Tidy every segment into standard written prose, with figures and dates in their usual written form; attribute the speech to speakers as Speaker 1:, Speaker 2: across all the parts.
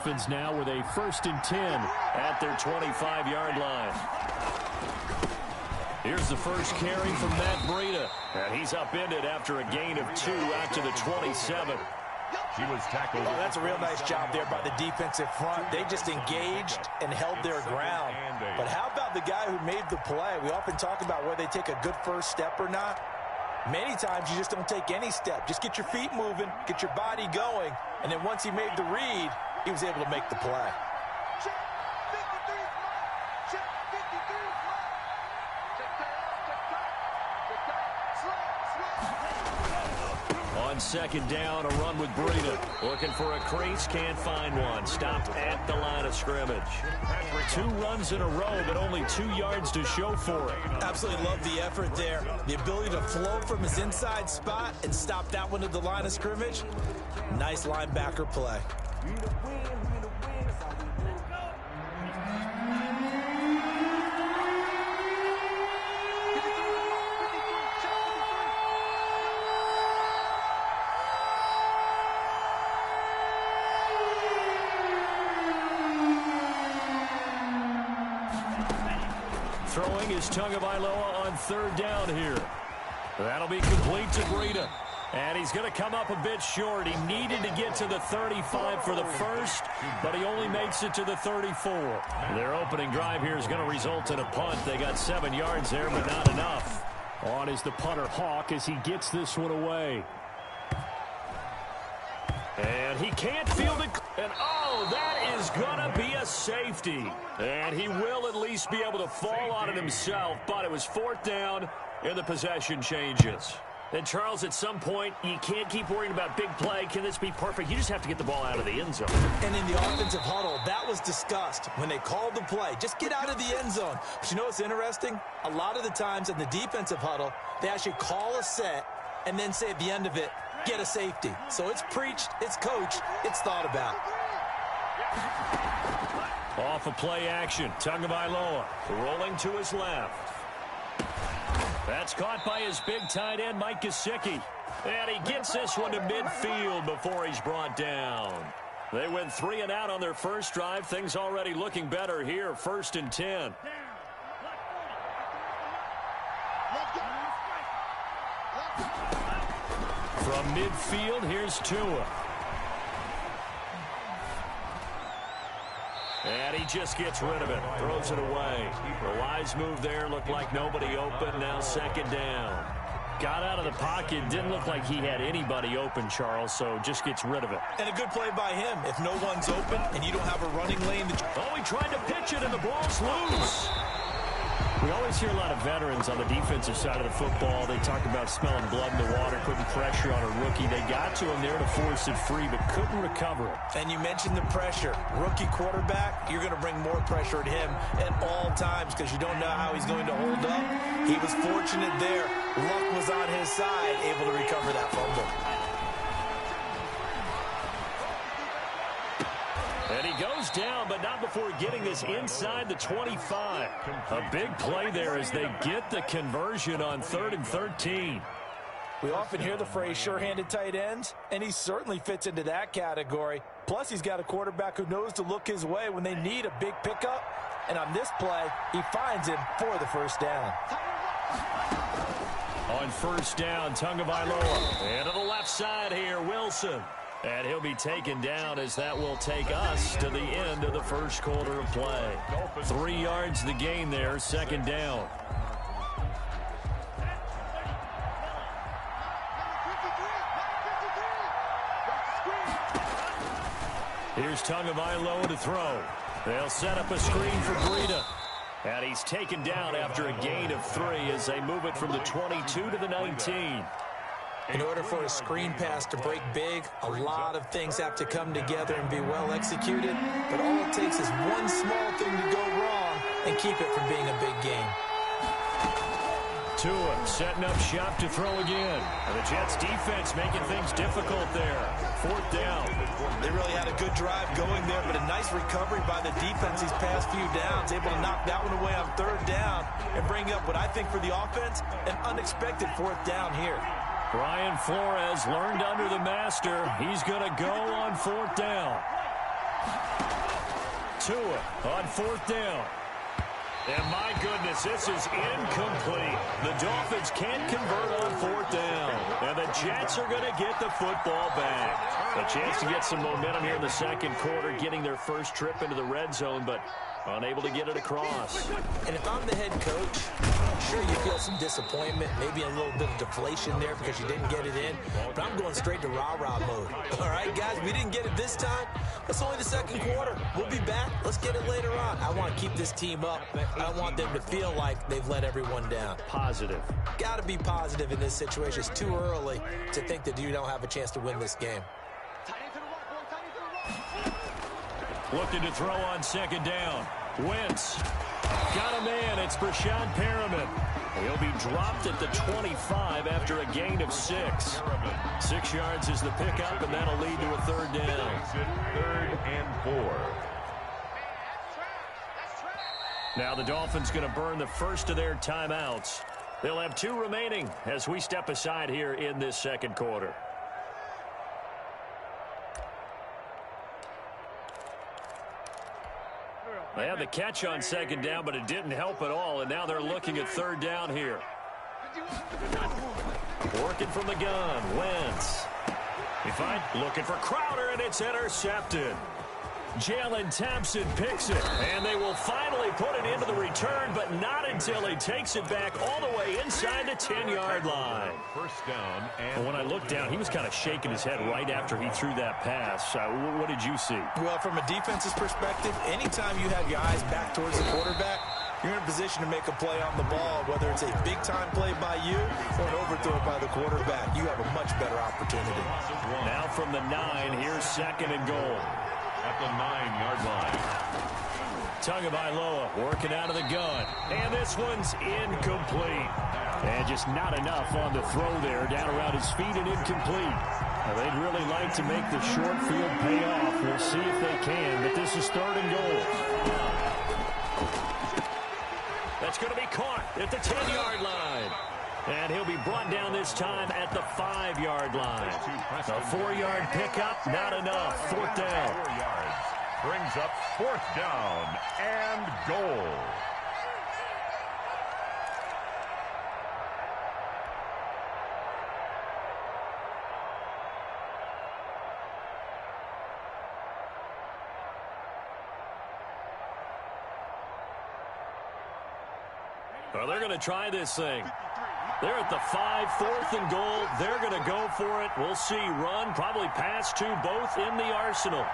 Speaker 1: Dolphins now with a 1st and 10 at their 25-yard line. Here's the first carry from Matt Breida. And he's upended after a gain of 2 out to the 27.
Speaker 2: He was tackled.
Speaker 3: Oh, that's a real nice job there by the defensive front. They just engaged and held their ground. But how about the guy who made the play? We often talk about whether they take a good first step or not. Many times you just don't take any step. Just get your feet moving, get your body going, and then once he made the read, he was able to make the play.
Speaker 1: On 2nd down, a run with Breida. Looking for a crease, can't find one. Stopped at the line of scrimmage. 2 runs in a row, but only 2 yards to show for it.
Speaker 3: Absolutely love the effort there. The ability to float from his inside spot and stop that one at the line of scrimmage. Nice linebacker play.
Speaker 1: Throwing is Tagovailoa on 3rd down here. That'll be complete to Breida. And he's going to come up a bit short. He needed to get to the 35 for the first, but he only makes it to the 34. Their opening drive here is going to result in a punt. They got 7 yards there, but not enough. On is the punter Hawk as he gets this one away. And he can't field it. And, oh, that is going to be a safety. And he will at least be able to fall on it himself, but it was 4th down, and the possession changes. And, Charles, at some point, you can't keep worrying about big play. Can this be perfect? You just have to get the ball out of the end zone.
Speaker 3: And in the offensive huddle, that was discussed when they called the play. Just get out of the end zone. But you know what's interesting? A lot of the times in the defensive huddle, they actually call a set and then say at the end of it, get a safety. So it's preached, it's coached, it's thought about.
Speaker 1: Off of play action, Tagovailoa rolling to his left. That's caught by his big tight end, Mike Gesicki. And he gets this one to midfield before he's brought down. They went 3 and out on their first drive. Things already looking better here, 1st and 10. From midfield, here's Tua. And he just gets rid of it, throws it away. The wise move there, looked like nobody open, now 2nd down. Got out of the pocket, didn't look like he had anybody open, Charles, so just gets rid of it.
Speaker 3: And a good play by him. If no one's open and you don't have a running lane.
Speaker 1: Oh, he tried to pitch it and the ball's loose. We always hear a lot of veterans on the defensive side of the football. They talk about smelling blood in the water, putting pressure on a rookie. They got to him there to force it free, but couldn't recover it.
Speaker 3: And you mentioned the pressure. Rookie quarterback, you're going to bring more pressure at him at all times because you don't know how he's going to hold up. He was fortunate there. Luck was on his side, able to recover that fumble.
Speaker 1: And he goes down, but not before getting this inside the 25. A big play there as they get the conversion on 3rd and 13.
Speaker 3: We often hear the phrase sure-handed tight ends, and he certainly fits into that category. Plus, he's got a quarterback who knows to look his way when they need a big pickup. And on this play, he finds him for the 1st down.
Speaker 1: On 1st down, Tagovailoa. And to the left side here, Wilson. And he'll be taken down as that will take us to the end of the first quarter of play. 3 yards the gain there, 2nd down. Here's Tagovailoa to throw. They'll set up a screen for Breida. And he's taken down after a gain of 3 as they move it from the 22 to the 19.
Speaker 3: In order for a screen pass to break big, a lot of things have to come together and be well executed. But all it takes is one small thing to go wrong and keep it from being a big game.
Speaker 1: Tua setting up shop to throw again. And the Jets defense making things difficult there. 4th down.
Speaker 3: They really had a good drive going there, but a nice recovery by the defense these past few downs. Able to knock that one away on 3rd down and bring up what I think for the offense, an unexpected 4th down here.
Speaker 1: Brian Flores learned under the master. He's going to go on 4th down. Tua on 4th down. And my goodness, this is incomplete. The Dolphins can't convert on 4th down. And the Jets are going to get the football back. A chance to get some momentum here in the second quarter, getting their first trip into the red zone, but unable to get it across.
Speaker 3: And if I'm the head coach, sure you feel some disappointment, maybe a little bit of deflation there because you didn't get it in, but I'm going straight to rah-rah mode. All right, guys, we didn't get it this time. It's only the second quarter. We'll be back. Let's get it later on. I want to keep this team up. I don't want them to feel like they've let everyone down.
Speaker 1: Positive. Got
Speaker 3: to be positive in this situation. It's too early to think that you don't have a chance to win this game.
Speaker 1: Looking to throw on 2nd down. Wentz. Got a man. It's Breshad Perriman. He'll be dropped at the 25 after a gain of 6. 6 yards is the pickup, and that'll lead to a 3rd down.
Speaker 2: 3rd and 4.
Speaker 1: Now the Dolphins going to burn the first of their timeouts. They'll have 2 remaining as we step aside here in this second quarter. They had the catch on 2nd down, but it didn't help at all, and now they're looking at 3rd down here. Working from the gun, Wentz. Looking for Crowder, and it's intercepted. Jalen Thompson picks it, and they will finally put it into the return, but not until he takes it back all the way inside the 10-yard line.
Speaker 2: 1st down. And
Speaker 1: when I looked down, he was kind of shaking his head right after he threw that pass. What did you see?
Speaker 3: Well, from a defense's perspective, anytime you have your eyes back towards the quarterback, you're in a position to make a play on the ball, whether it's a big-time play by you or an overthrow by the quarterback. You have a much better opportunity.
Speaker 1: Now from the 9, here's 2nd and goal.
Speaker 2: At the 9-yard line.
Speaker 1: Tagovailoa working out of the gun. And this one's incomplete. And just not enough on the throw there. Down around his feet and incomplete. Now, they'd really like to make the short field pay off. We'll see if they can, but this is 3rd and goal. That's going to be caught at the 10-yard line. And he'll be brought down this time at the 5-yard line. A 4-yard pickup, not enough. 4th down.
Speaker 2: 4 yards. Brings up 4th down and goal.
Speaker 1: Well, they're going to try this thing. They're at the 5, 4th and goal. They're going to go for it. We'll see. Run, probably pass to both in the arsenal.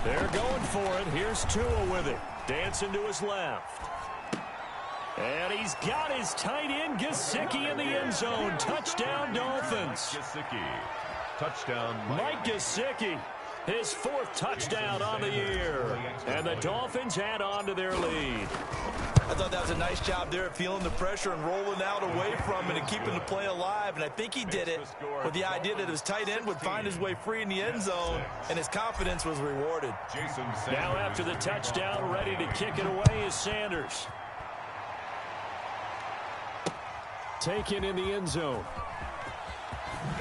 Speaker 1: They're going for it. Here's Tua with it. Dancing to his left. And he's got his tight end, Gesicki, in the end zone. Touchdown, Dolphins.
Speaker 2: Gesicki. Touchdown,
Speaker 1: Mike Gesicki. His 4th touchdown on the year. And the Dolphins add on to their lead.
Speaker 3: I thought that was a nice job there, feeling the pressure and rolling out away from it and keeping the play alive. And I think he did it with the idea that his tight end would find his way free in the end zone, and his confidence was rewarded.
Speaker 1: Now after the touchdown, ready to kick it away is Sanders. Taken in the end zone.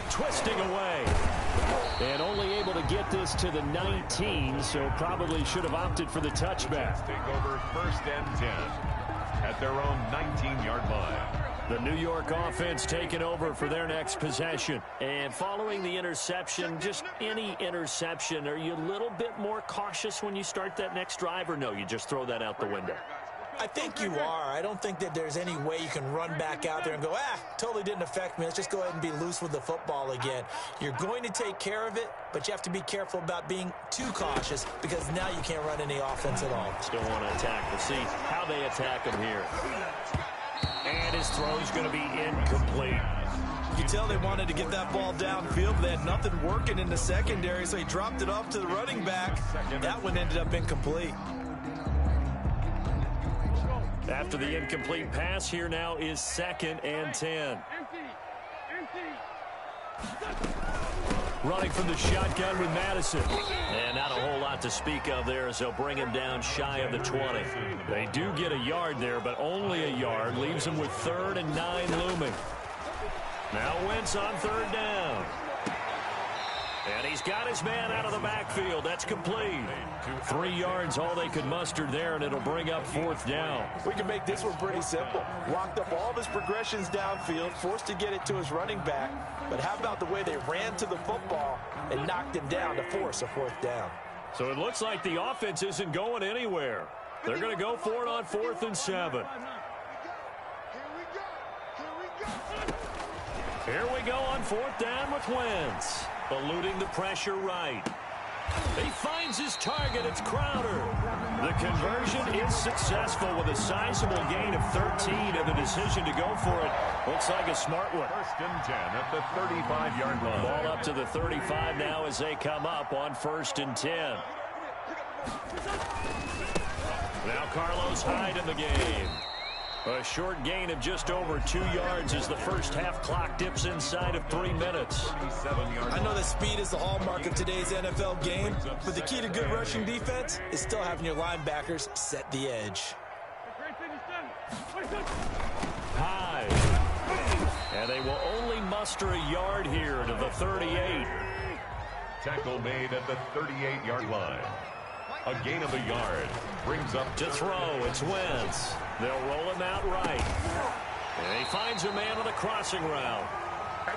Speaker 1: Twisting away. And only able to get this to the 19, so probably should have opted for the touchback.
Speaker 2: Take over 1st and 10 at their own 19-yard line.
Speaker 1: The New York offense taking over for their next possession. And following the interception, just any interception, are you a little bit more cautious when you start that next drive, or no, you just throw that out the window?
Speaker 3: I think you are. I don't think that there's any way you can run back out there and go, totally didn't affect me. Let's just go ahead and be loose with the football again. You're going to take care of it, but you have to be careful about being too cautious because now you can't run any offense at all.
Speaker 1: Still want to attack. We'll see how they attack him here. And his throw's going to be incomplete.
Speaker 3: You can tell they wanted to get that ball downfield, but they had nothing working in the secondary, so he dropped it off to the running back. That one ended up incomplete.
Speaker 1: After the incomplete pass, here now is 2nd and 10. running from the shotgun with Madison. And not a whole lot to speak of there as they'll bring him down shy of the 20. They do get a yard there, but only a yard. Leaves them with 3rd and 9 looming. Now Wentz on 3rd down. And he's got his man out of the backfield. That's complete. 3 yards, all they could muster there, and it'll bring up 4th down.
Speaker 3: We can make this one pretty simple. Walked up all of his progressions downfield, forced to get it to his running back. But how about the way they ran to the football and knocked him down to force a 4th down?
Speaker 1: So it looks like the offense isn't going anywhere. They're going to go for it on 4th and 7. Here we go on 4th down with Wentz. Eluding the pressure right. He finds his target. It's Crowder. The conversion is successful with a sizable gain of 13, and the decision to go for it looks like a smart one.
Speaker 2: 1st and 10 at the 35-yard line.
Speaker 1: Ball up to the 35 now as they come up on 1st and 10. Now Carlos Hyde in the game. A short gain of just over 2 yards as the first half clock dips inside of 3 minutes.
Speaker 3: I know that speed is the hallmark of today's NFL game, but the key to good rushing defense is still having your linebackers set the edge.
Speaker 1: Hyde. And they will only muster a yard here to the 38.
Speaker 2: Tackle made at the 38-yard line. A gain of a yard. Brings up
Speaker 1: to throw. It's Wentz. They'll roll him out right. And he finds a man on the crossing route.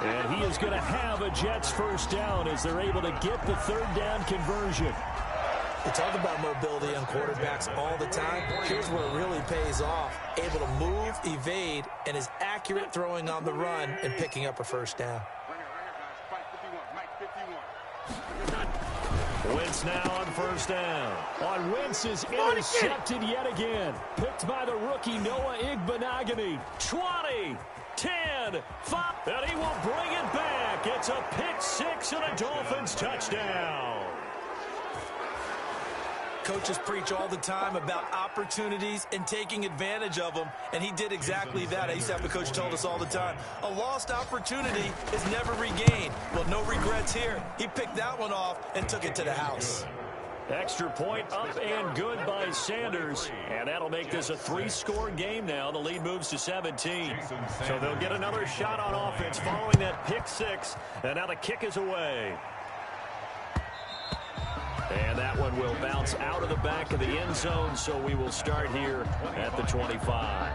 Speaker 1: And he is going to have a Jets 1st down as they're able to get the 3rd down conversion.
Speaker 3: We talk about mobility on quarterbacks all the time. Here's where it really pays off. Able to move, evade, and is accurate throwing on the run and picking up a 1st down.
Speaker 1: Wentz now on 1st down. On Wentz is intercepted yet again. Picked by the rookie Noah Igbenogany. 20, 10, 5. And he will bring it back. It's a pick 6 and a Dolphins touchdown.
Speaker 3: Coaches preach all the time about opportunities and taking advantage of them, and he did exactly that. I used to have a coach told us all the time, a lost opportunity is never regained. Well, no regrets here. He picked that one off and took it to the house.
Speaker 1: Extra point up and good by Sanders, and that'll make this a 3-score game now. The lead moves to 17. So they'll get another shot on offense following that pick 6, and now the kick is away. And that one will bounce out of the back of the end zone, so we will start here at the 25.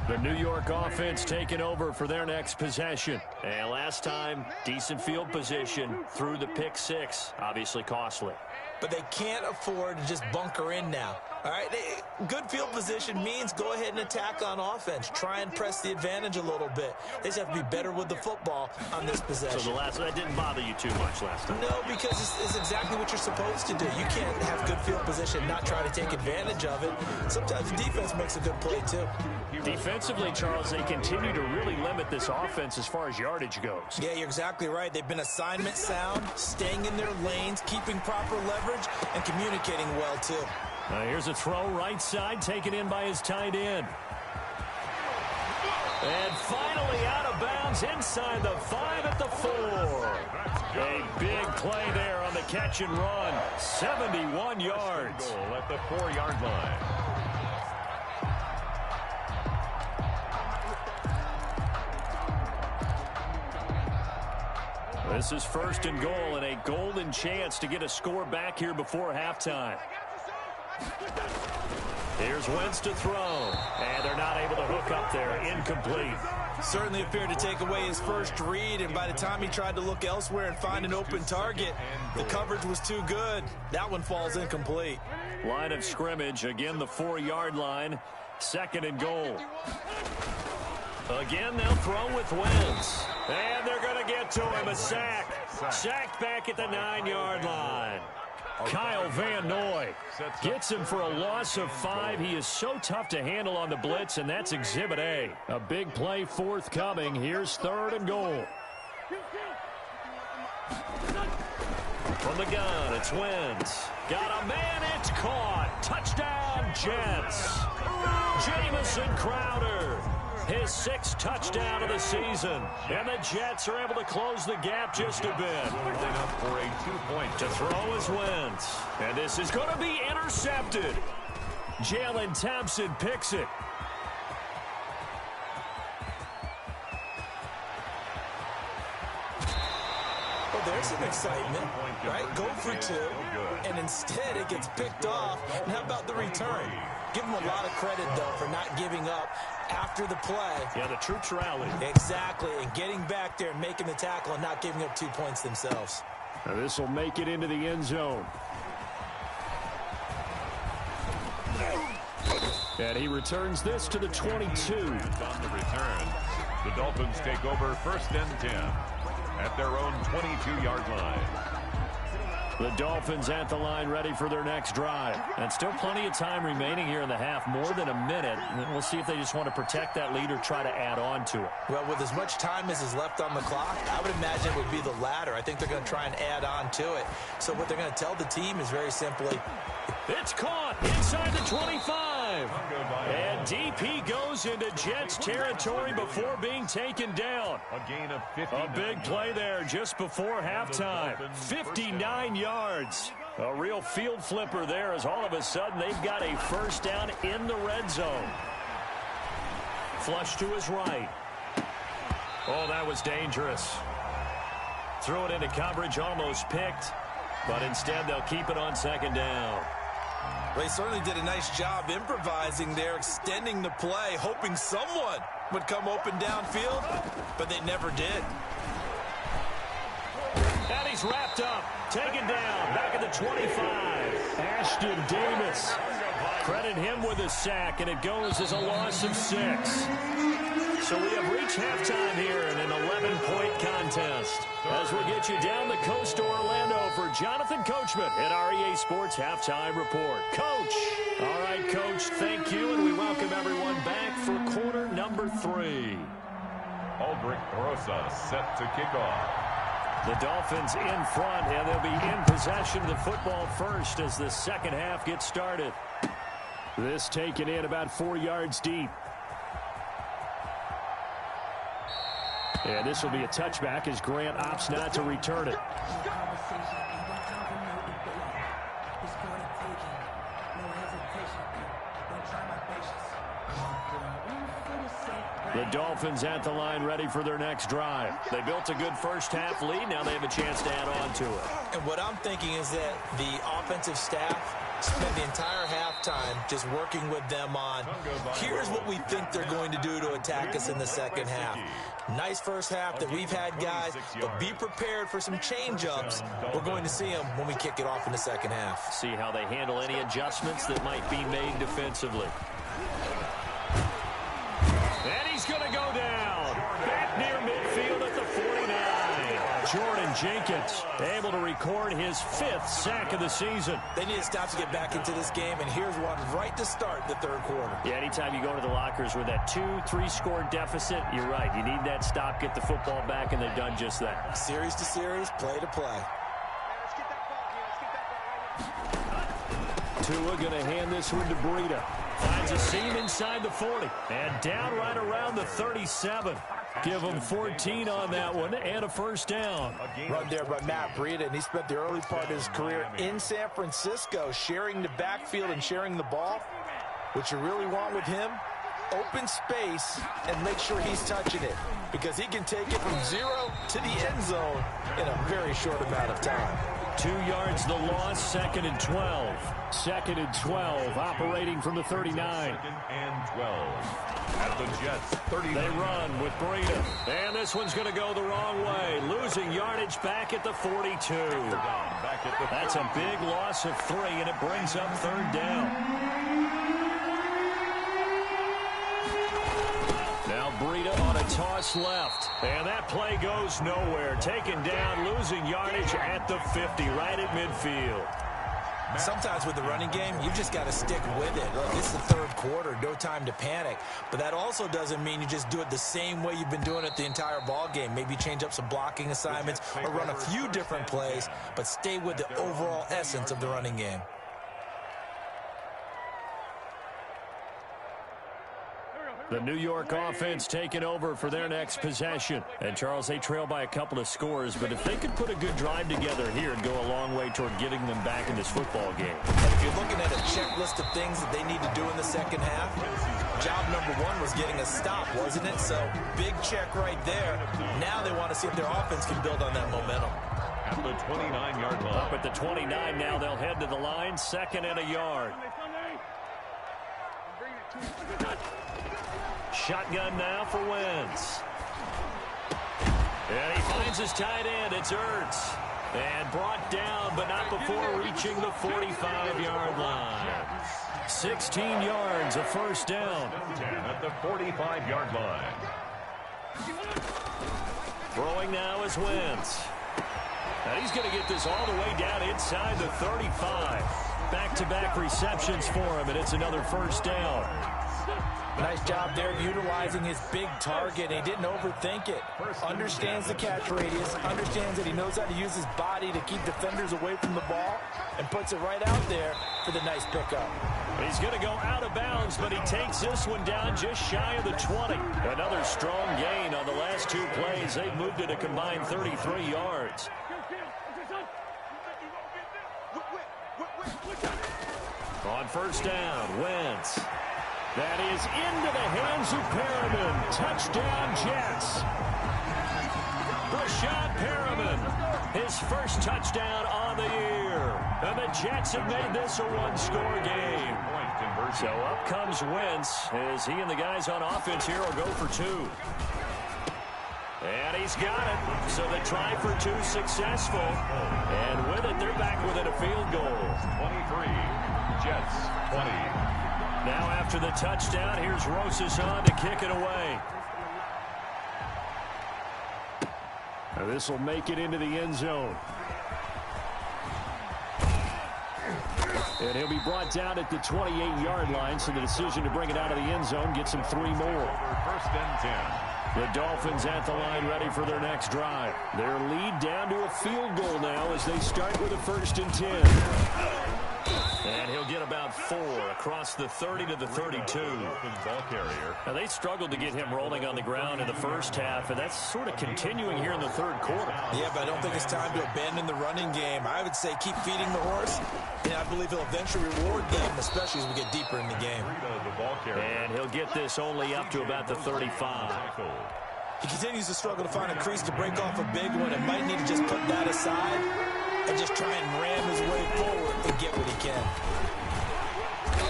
Speaker 1: The New York offense taking over for their next possession. And last time, decent field position through the pick 6. Obviously costly.
Speaker 3: But they can't afford to just bunker in now. All right, good field position means go ahead and attack on offense. Try and press the advantage a little bit. They just have to be better with the football on this possession.
Speaker 1: So that didn't bother you too much last time?
Speaker 3: No, because it's exactly what you're supposed to do. You can't have good field position, not try to take advantage of it. Sometimes the defense makes a good play, too.
Speaker 1: Defensively, Charles, they continue to really limit this offense as far as yardage goes.
Speaker 3: Yeah, you're exactly right. They've been assignment sound, staying in their lanes, keeping proper leverage, and communicating well, too.
Speaker 1: Here's a throw right side, taken in by his tight end. And finally out of bounds inside the 5 at the 4. A big play there on the catch and run. 71 yards.
Speaker 2: Goal at the 4-yard line.
Speaker 1: This is 1st and goal and a golden chance to get a score back here before halftime. Here's Wentz to throw, and they're not able to hook up there. Incomplete.
Speaker 3: Certainly appeared to take away his first read, and by the time he tried to look elsewhere and find an open target, the coverage was too good. That one falls incomplete.
Speaker 1: Line of scrimmage, again the 4-yard line. 2nd and goal. Again, they'll throw with Wentz. And they're going to get to him, a sack. Sacked back at the 9-yard line. Kyle Van Noy gets him for a loss of 5. He is so tough to handle on the blitz, and that's Exhibit A. A big play forthcoming. Here's 3rd and goal. From the gun, it's Wentz. Got a man, it's caught. Touchdown, Jets. Jamison Crowder. his 6th touchdown of the season. And the Jets are able to close the gap just a bit.
Speaker 2: Up for a 2-point
Speaker 1: to throw his Wentz. And this is going to be intercepted. Jalen Thompson picks it.
Speaker 3: Well, there's some excitement, right? Go for 2, and instead it gets picked off. And how about the return? Give him a lot of credit, though, for not giving up after the play.
Speaker 1: Yeah, the troops rallied.
Speaker 3: Exactly, and getting back there and making the tackle and not giving up 2 points themselves.
Speaker 1: Now this will make it into the end zone. And he returns this to the 22.
Speaker 2: On the return, the Dolphins take over 1st and 10 at their own 22-yard line.
Speaker 1: The Dolphins at the line ready for their next drive. And still plenty of time remaining here in the half, more than a minute. And we'll see if they just want to protect that lead or try to add on to it.
Speaker 3: Well, with as much time as is left on the clock, I would imagine it would be the latter. I think they're going to try and add on to it. So what they're going to tell the team is very simply,
Speaker 1: it's caught inside the 25. And DP goes into Jets territory before being taken down.
Speaker 2: A gain of 50.
Speaker 1: A big play there just before halftime. 59 yards. A real field flipper there as all of a sudden they've got a first down in the red zone. Flush to his right. Oh, that was dangerous. Threw it into coverage, almost picked. But instead they'll keep it on 2nd down.
Speaker 3: They certainly did a nice job improvising there, extending the play, hoping someone would come open downfield, but they never did.
Speaker 1: And he's wrapped up, taken down, back at the 25. Ashton Davis. Credit him with a sack, and it goes as a loss of 6. So we have reached halftime here in an 11-point contest. As we'll get you down the coast to Orlando for Jonathan Coachman at our EA Sports Halftime Report. Coach. All right, Coach, thank you, and we welcome everyone back for quarter number 3.
Speaker 2: Aldrich Rosas set to kick off.
Speaker 1: The Dolphins in front, and they'll be in possession of the football first as the second half gets started. This taken in about 4 yards deep. And this will be a touchback as Grant opts not to return it. The Dolphins at the line ready for their next drive. They built a good first half lead. Now they have a chance to add on to it.
Speaker 3: And what I'm thinking is that the offensive staff spent the entire halftime just working with them on, here's what we think they're going to do to attack us in the second half. Nice first half that we've had, guys, but be prepared for some change-ups. We're going to see them when we kick it off in the second half.
Speaker 1: See how they handle any adjustments that might be made defensively. And he's going to go down. Back near midfield at the 49. Jordan Jenkins able to record his 5th sack of the season.
Speaker 3: They need to stop to get back into this game, and here's one right to start the third quarter.
Speaker 1: Yeah, anytime you go to the lockers with that 2-3 score deficit, you're right. You need that stop, get the football back, and they've done just that.
Speaker 3: Series to series, play to play.
Speaker 1: Tua going to hand this one to Breida. Finds a seam inside the 40. And down right around the 37. Give him 14 on that one and a first down.
Speaker 3: Run there by Matt Breida, and he spent the early part of his career in San Francisco sharing the backfield and sharing the ball. What you really want with him, open space and make sure he's touching it, because he can take it from 0 to the end zone in a very short amount of time.
Speaker 1: 2 yards the loss, 2nd and 12. 2nd and 12, operating from the 39.
Speaker 2: 2nd and 12. At the Jets, 30.
Speaker 1: They run with Breida. And this one's going to go the wrong way. Losing yardage back at the 42. That's a big loss of 3, and it brings up 3rd down. Now Breida on a toss left. And that play goes nowhere. Taken down, losing yardage at the 50, right at midfield.
Speaker 3: Sometimes with the running game, you just got to stick with it. Look, it's the third quarter, no time to panic. But that also doesn't mean you just do it the same way you've been doing it the entire ball game. Maybe change up some blocking assignments or run a few different plays, but stay with the overall essence of the running game.
Speaker 1: The New York offense taking over for their next possession. And, Charles, they trail by a couple of scores, but if they could put a good drive together here, it'd go a long way toward getting them back in this football game.
Speaker 3: And if you're looking at a checklist of things that they need to do in the second half, job number one was getting a stop, wasn't it? So, big check right there. Now they want to see if their offense can build on that momentum.
Speaker 2: At the 29-yard line.
Speaker 1: Up at the 29 now, they'll head to the line, 2nd and a yard. Shotgun now for Wentz. And he finds his tight end. It's Ertz. And brought down, but not before reaching the 45-yard line. 16 yards, a first down.
Speaker 2: 10 at the 45-yard line.
Speaker 1: Throwing now is Wentz. And he's going to get this all the way down inside the 35. Back-to-back receptions for him, and it's another first down.
Speaker 3: Nice job there of utilizing his big target. He didn't overthink it. Understands the catch radius. Understands that he knows how to use his body to keep defenders away from the ball. And puts it right out there for the nice pickup.
Speaker 1: He's going to go out of bounds, but he takes this one down just shy of the 20. Another strong gain on the last two plays. They've moved it a combined 33 yards. On first down, Wentz. That is into the hands of Perriman. Touchdown, Jets. Rashad Perriman, his first touchdown on the year. And the Jets have made this a one-score game. So up comes Wentz as he and the guys on offense here will go for two. And he's got it. So the try for two successful. And with it, they're back within a field goal.
Speaker 2: 23, Jets 20.
Speaker 1: Now after the touchdown, here's Rosas on to kick it away. Now this will make it into the end zone. And he'll be brought down at the 28-yard line, so the decision to bring it out of the end zone gets him 3 more.
Speaker 2: First and 10.
Speaker 1: The Dolphins at the line ready for their next drive. Their lead down to a field goal now as they start with a 1st and 10. And he'll get about 4 across the 30 to the 32.
Speaker 2: Ball carrier.
Speaker 1: Now, they struggled to get him rolling on the ground in the first half, and that's sort of continuing here in the third quarter.
Speaker 3: Yeah, but I don't think it's time to abandon the running game. I would say keep feeding the horse, and I believe he'll eventually reward them, especially as we get deeper in the game.
Speaker 1: And he'll get this only up to about the 35.
Speaker 3: He continues to struggle to find a crease to break off a big one and might need to just put that aside and just try and ram his way forward and get what he can.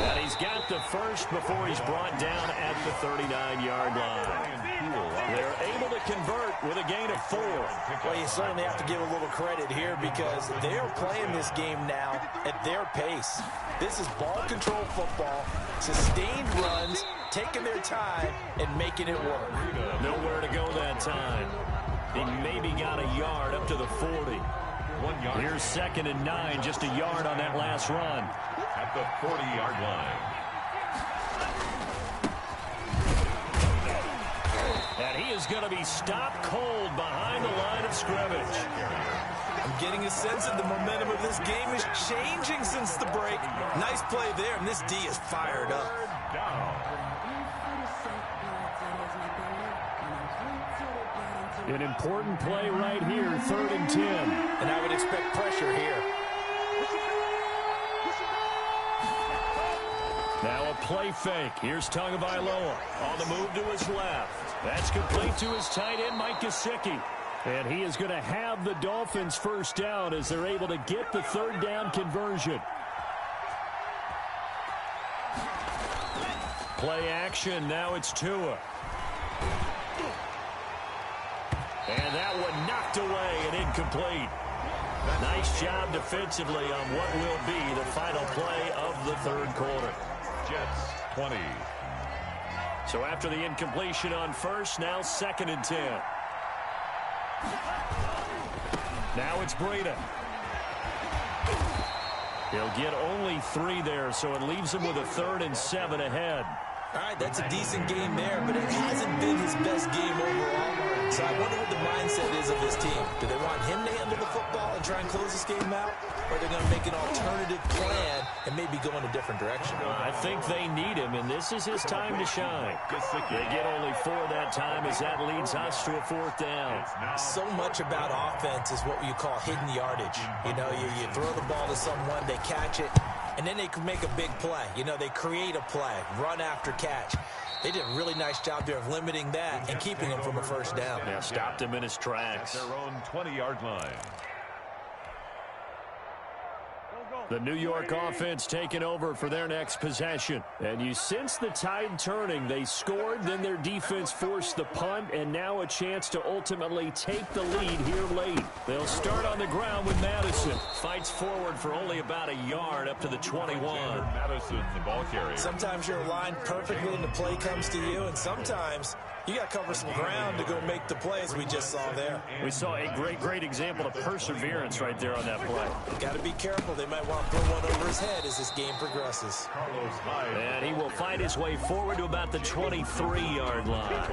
Speaker 1: And he's got the first before he's brought down at the 39-yard line. They're able to convert with a gain of 4.
Speaker 3: Well, you certainly have to give a little credit here because they are playing this game now at their pace. This is ball control football, sustained runs, taking their time, and making it work.
Speaker 1: Nowhere to go that time. He maybe got a yard up to the 40.
Speaker 2: 1 yard.
Speaker 1: Here's 2nd and 9, just a yard on that last run.
Speaker 2: At the 40-yard line.
Speaker 1: And he is going to be stopped cold behind the line of scrimmage.
Speaker 3: I'm getting a sense that the momentum of this game is changing since the break. Nice play there, and this D is fired up.
Speaker 1: An important play right here, 3rd and 10.
Speaker 3: And I would expect pressure here.
Speaker 1: Now a play fake. Here's Tagovailoa on the move to his left. That's complete to his tight end, Mike Gesicki. And he is going to have the Dolphins first down as they're able to get the 3rd down conversion. Play action. Now it's Tua. And that one knocked away and incomplete. Nice job defensively on what will be the final play of the 3rd quarter.
Speaker 2: Jets 20.
Speaker 1: So after the incompletion on first, now 2nd and 10. Now it's Breida. He'll get only 3 there, so it leaves him with a 3rd and 7 ahead.
Speaker 3: All right, that's a decent game there, but it hasn't been his best game overall. So I wonder what the mindset is of this team. Do they want him to handle the football and try and close this game out? Or are they going to make an alternative plan and maybe go in a different direction?
Speaker 1: I think they need him, and this is his time to shine. They get only 4 that time as that leads us to a 4th down.
Speaker 3: So much about offense is what you call hidden yardage. You know, you throw the ball to someone, they catch it, and then they can make a big play. You know, they create a play, run after catch. They did a really nice job there of limiting that and keeping him from a first down.
Speaker 1: Yeah, stopped him in his tracks.
Speaker 2: Their own 20-yard line.
Speaker 1: The New York offense taking over for their next possession. And you sense the tide turning. They scored, then their defense forced the punt, and now a chance to ultimately take the lead here late. They'll start on the ground with Madison. Fights forward for only about a yard up to the 21.
Speaker 2: Madison, the ball carrier.
Speaker 3: Sometimes you're aligned perfectly and the play comes to you, and sometimes you got to cover some ground to go make the play, as we just saw there.
Speaker 1: We saw a great example of perseverance right there on that play.
Speaker 3: Got to be careful. They might want to throw one over his head as this game progresses.
Speaker 1: And he will fight his way forward to about the 23-yard line.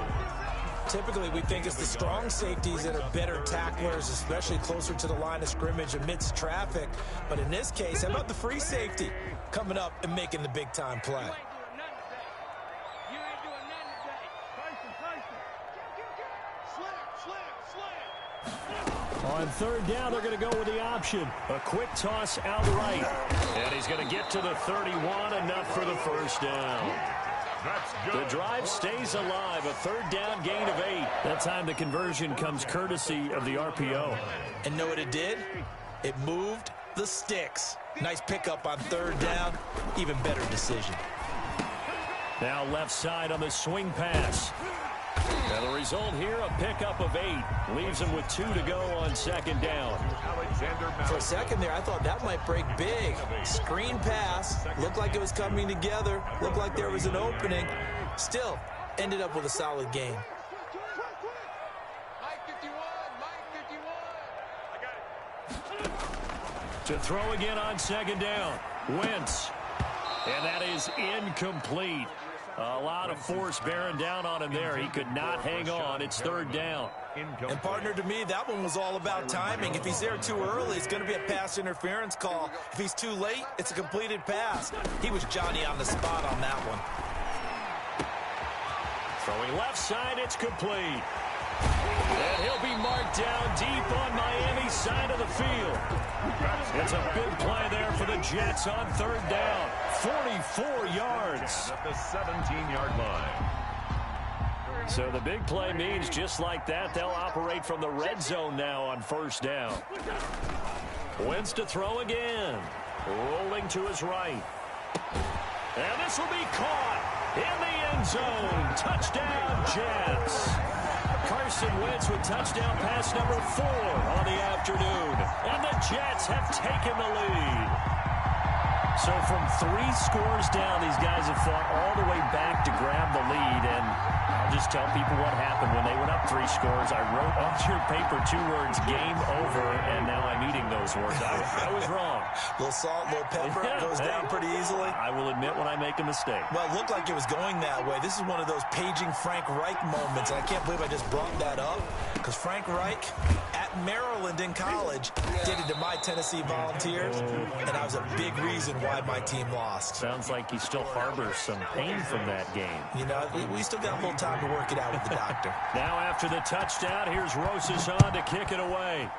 Speaker 3: Typically, we think it's the strong safeties that are better tacklers, especially closer to the line of scrimmage amidst traffic. But in this case, how about the free safety coming up and making the big-time play?
Speaker 1: On 3rd down, they're going to go with the option. A quick toss out right. And he's going to get to the 31, enough for the first down. The drive stays alive, a 3rd down gain of 8. That time the conversion comes courtesy of the RPO.
Speaker 3: And know what it did? It moved the sticks. Nice pickup on 3rd down. Even better decision.
Speaker 1: Now left side on the swing pass. And the result here, a pickup of 8. Leaves him with 2 to go on 2nd down.
Speaker 3: For a second there, I thought that might break big. Screen pass. Looked like it was coming together. Looked like there was an opening. Still, ended up with a solid game.
Speaker 1: To throw again on 2nd down. Wentz. And that is incomplete. A lot of force bearing down on him there. He could not hang on. It's 3rd down.
Speaker 3: And partner, to me, that one was all about timing. If he's there too early, it's going to be a pass interference call. If he's too late, it's a completed pass. He was Johnny on the spot on that one.
Speaker 1: Throwing left side, it's complete. And he'll be marked down deep on Miami's side of the field. It's a big play there for the Jets on 3rd down. 44 yards.
Speaker 2: At the 17-yard line.
Speaker 1: So the big play means just like that, they'll operate from the red zone now on 1st down. Wentz to throw again. Rolling to his right. And this will be caught in the end zone. Touchdown, Jets. Carson Wentz with touchdown pass number 4 on the afternoon. And the Jets have taken the lead. So from 3 scores down, these guys have fought all the way back to grab the lead. And I'll just tell people what happened when they went up 3 scores. I wrote on your paper 2 words, game over, and now I'm eating those words. I was wrong.
Speaker 3: A little salt, a little pepper, goes down pretty easily.
Speaker 1: I will admit when I make a mistake.
Speaker 3: Well, it looked like it was going that way. This is one of those paging Frank Reich moments, and I can't believe I just brought that up, because Frank Reich at Maryland in college did it to my Tennessee Volunteers, and I was a big reason why my team lost.
Speaker 1: Sounds like he still harbors some pain from that game.
Speaker 3: You know, we still got a little time to work it out with the doctor.
Speaker 1: Now after the touchdown, here's Rosas on to kick it away.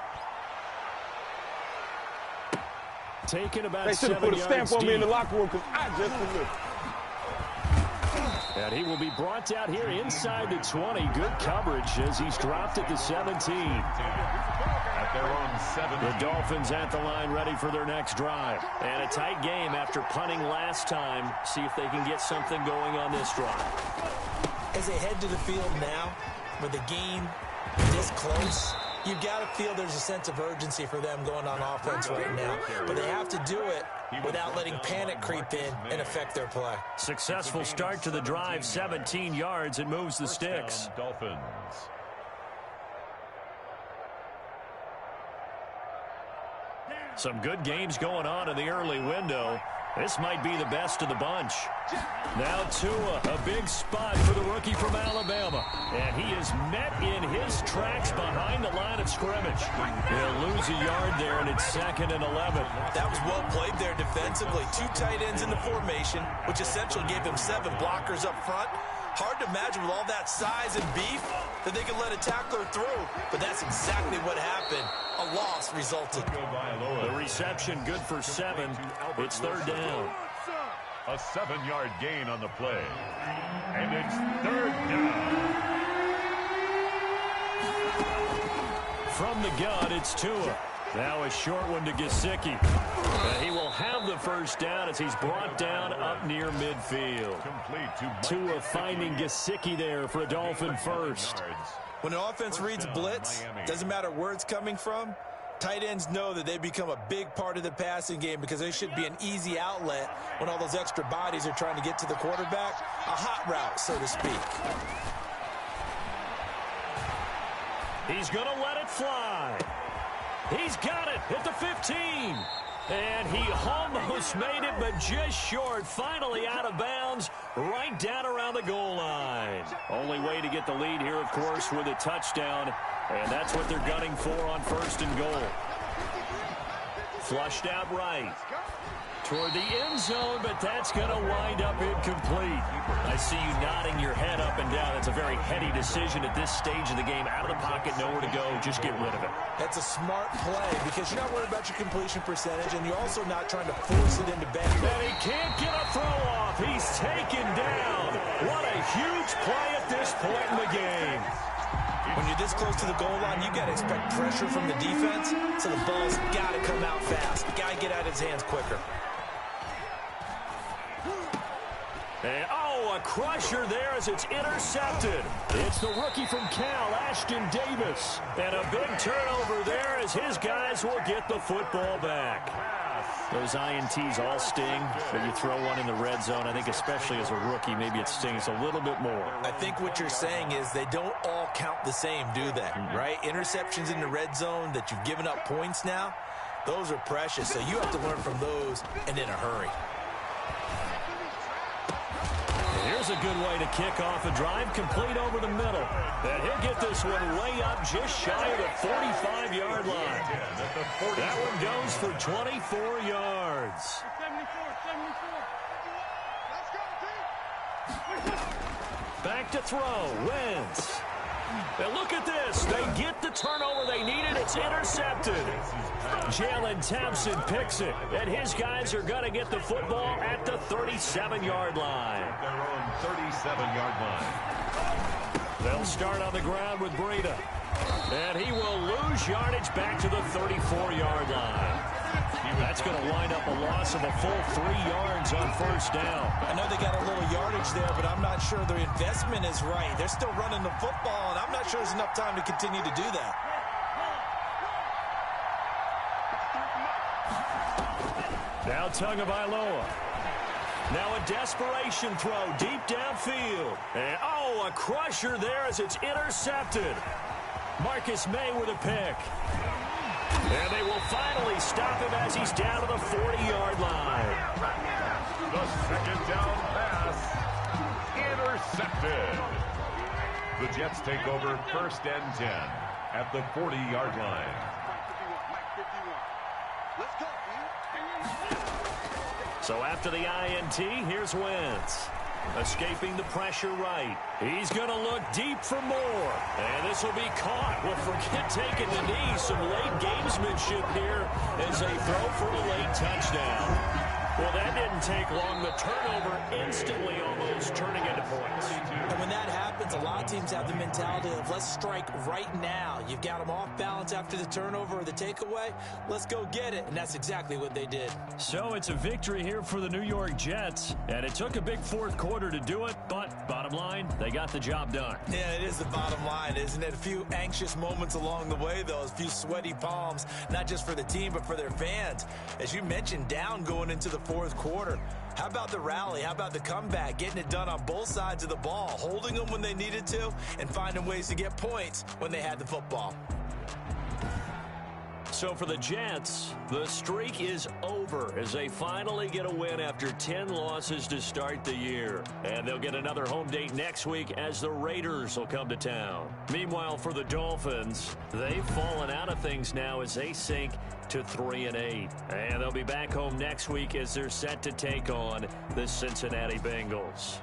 Speaker 1: Taking about 7 yards deep. They should have put a stamp on me in the locker room because I just delivered. And he will be brought down here inside the 20. Good coverage as he's dropped at the 17.
Speaker 2: At their own 7.
Speaker 1: The Dolphins at the line ready for their next drive. And a tight game after punting last time. See if they can get something going on this drive.
Speaker 3: As they head to the field now, with the game this close, you've got to feel there's a sense of urgency for them going on offense right now. But they have to do it without letting panic creep in and affect their play.
Speaker 1: Successful start to the drive, 17 yards. It moves the sticks.
Speaker 2: Dolphins. Some
Speaker 1: good games going on in the early window. This might be the best of the bunch. Now Tua, a big spot for the rookie from Alabama. And he is met in his tracks behind the line of scrimmage. He'll lose a yard there, and it's 2nd and 11.
Speaker 3: That was well played there defensively. 2 tight ends in the formation, which essentially gave him 7 blockers up front. Hard to imagine with all that size and beef that they could let a tackler through. But that's exactly what happened. A loss resulted.
Speaker 1: The reception good for 7. It's 3rd down.
Speaker 2: A 7-yard gain on the play. And it's 3rd down.
Speaker 1: From the gun, it's Tua. Now a short one to Gesicki. And he will have the first down as he's brought down up near midfield. Tua finding Gesicki there for a Dolphin first.
Speaker 3: When an offense reads blitz, doesn't matter where it's coming from, tight ends know that they become a big part of the passing game because they should be an easy outlet when all those extra bodies are trying to get to the quarterback. A hot route, so to speak.
Speaker 1: He's going to let it fly. He's got it at the 15. And he almost made it, but just short. Finally out of bounds, right down around the goal line. Only way to get the lead here, of course, with a touchdown. And that's what they're gunning for on 1st and goal. Flushed out right. Toward the end zone, but that's going to wind up incomplete. I see you nodding your head up and down. It's a very heady decision at this stage of the game. Out of the pocket, nowhere to go. Just get rid of it.
Speaker 3: That's a smart play because you're not worried about your completion percentage, and you're also not trying to force it into bad.
Speaker 1: And he can't get a throw off. He's taken down. What a huge play at this point in the game.
Speaker 3: When you're this close to the goal line, you got to expect pressure from the defense, so the ball's got to come out fast. Got to get out of his hands quicker.
Speaker 1: And, a crusher there as it's intercepted. It's the rookie from Cal, Ashton Davis. And a big turnover there as his guys will get the football back. Those INTs all sting, but you throw one in the red zone, I think especially as a rookie, maybe it stings a little bit more.
Speaker 3: I think what you're saying is they don't all count the same, do they? Right? Interceptions in the red zone that you've given up points now, those are precious. So you have to learn from those and in a hurry.
Speaker 1: Here's a good way to kick off a drive, complete over the middle. And he'll get this one way up just shy of the 45-yard line. That one goes for 24 yards. Back to throw, Wentz. And look at this. They get the turnover they needed. It's intercepted. Jalen Thompson picks it. And his guys are going to get the football at the 37-yard line.
Speaker 2: Their own 37-yard line.
Speaker 1: They'll start on the ground with Breida. And he will lose yardage back to the 34-yard line. That's going to wind up a loss of a full 3 yards on 1st down.
Speaker 3: I know they got a little yardage there, but I'm not sure their investment is right. They're still running the football, and I'm not sure there's enough time to continue to do that.
Speaker 1: Now Tagovailoa. Now a desperation throw deep downfield. And, a crusher there as it's intercepted. Marcus May with a pick. And they will finally stop him as he's down to the 40-yard line.
Speaker 2: The 2nd down pass intercepted. The Jets take over 1st and 10 at the 40-yard line.
Speaker 1: So after the INT, here's Wentz. Escaping the pressure right. He's going to look deep for more. And this will be caught. Well, forget taking the knee. Some late gamesmanship here as they throw for a late touchdown. Well, that didn't take long. The turnover instantly almost turning into points.
Speaker 3: And when that happens, a lot of teams have the mentality of let's strike right now. You've got them off balance after the turnover or the takeaway. Let's go get it. And that's exactly what they did.
Speaker 1: So it's a victory here for the New York Jets. And it took a big 4th quarter to do it. But bottom line, they got the job done.
Speaker 3: Yeah, it is the bottom line, isn't it? A few anxious moments along the way, though. A few sweaty palms, not just for the team, but for their fans. As you mentioned, down going into the 4th quarter. How about the rally? How about the comeback? Getting it done on both sides of the ball, holding them when they needed to, and finding ways to get points when they had the football.
Speaker 1: So for the Jets, the streak is over as they finally get a win after 10 losses to start the year. And they'll get another home date next week as the Raiders will come to town. Meanwhile, for the Dolphins, they've fallen out of things now as they sink to 3-8. And they'll be back home next week as they're set to take on the Cincinnati Bengals.